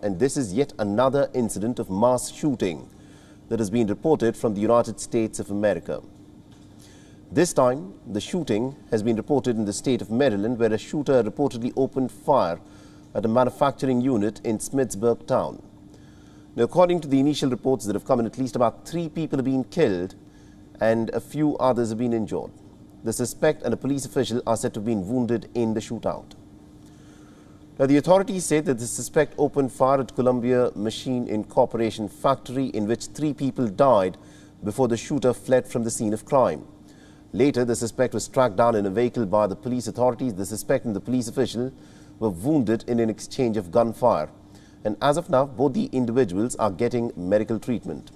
and this is yet another incident of mass shooting that has been reported from the United States of America. This time, the shooting has been reported in the state of Maryland, where a shooter reportedly opened fire at a manufacturing unit in Smithsburg town. Now, according to the initial reports that have come in, at least about 3 people have been killed and a few others have been injured. The suspect and a police official are said to have been wounded in the shootout. Now, the authorities say that the suspect opened fire at Columbia Machine Incorporation factory, in which 3 people died before the shooter fled from the scene of crime. Later, the suspect was tracked down in a vehicle by the police authorities. The suspect and the police official were wounded in an exchange of gunfire. And as of now, both the individuals are getting medical treatment.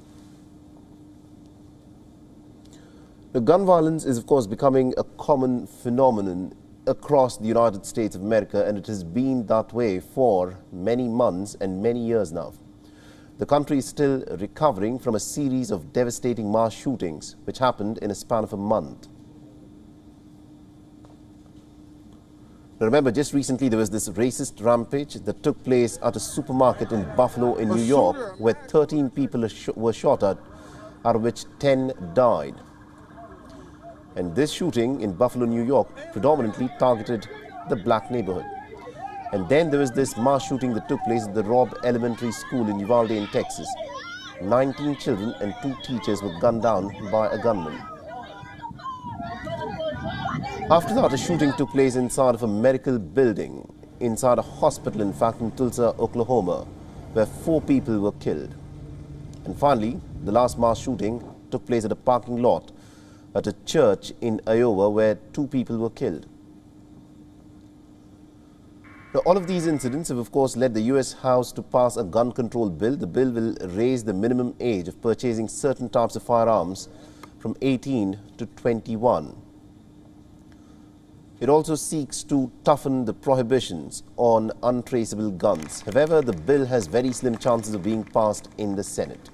The gun violence is, of course, becoming a common phenomenon across the United States of America, and it has been that way for many months and many years now. The country is still recovering from a series of devastating mass shootings which happened in a span of a month. Now, remember, just recently there was this racist rampage that took place at a supermarket in Buffalo in New York, where 13 people were shot at, out of which 10 died. And this shooting in Buffalo, New York, predominantly targeted the black neighborhood. And then there was this mass shooting that took place at the Robb Elementary School in Uvalde in Texas. 19 children and 2 teachers were gunned down by a gunman. After that, a shooting took place inside of a medical building, inside a hospital, in fact, in Tulsa, Oklahoma, where 4 people were killed. And finally, the last mass shooting took place at a parking lot at a church in Iowa, where 2 people were killed. Now, all of these incidents have, of course, led the U.S. House to pass a gun control bill. The bill will raise the minimum age of purchasing certain types of firearms from 18 to 21. It also seeks to toughen the prohibitions on untraceable guns. However, the bill has very slim chances of being passed in the Senate.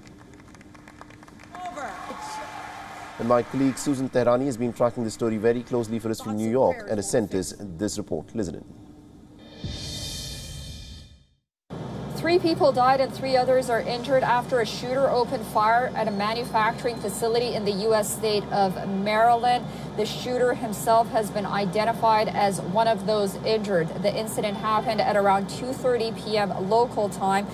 And my colleague Susan Tehrani has been tracking the story very closely for us from New York and has sent us this report. Listen in. 3 people died and 3 others are injured after a shooter opened fire at a manufacturing facility in the U.S. state of Maryland. The shooter himself has been identified as one of those injured. The incident happened at around 2:30 p.m. local time.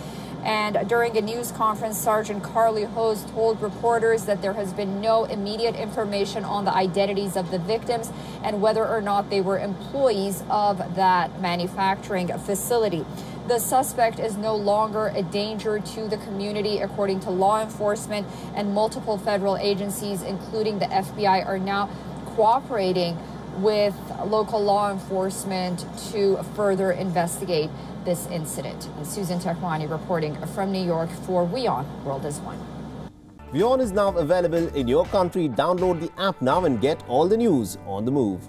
And during a news conference, Sergeant Carly Hose told reporters that there has been no immediate information on the identities of the victims and whether or not they were employees of that manufacturing facility. The suspect is no longer a danger to the community, according to law enforcement, and multiple federal agencies, including the FBI, are now cooperating with local law enforcement to further investigate this incident. Susan Tehrani reporting from New York for WION World is One. WION is now available in your country. Download the app now and get all the news on the move.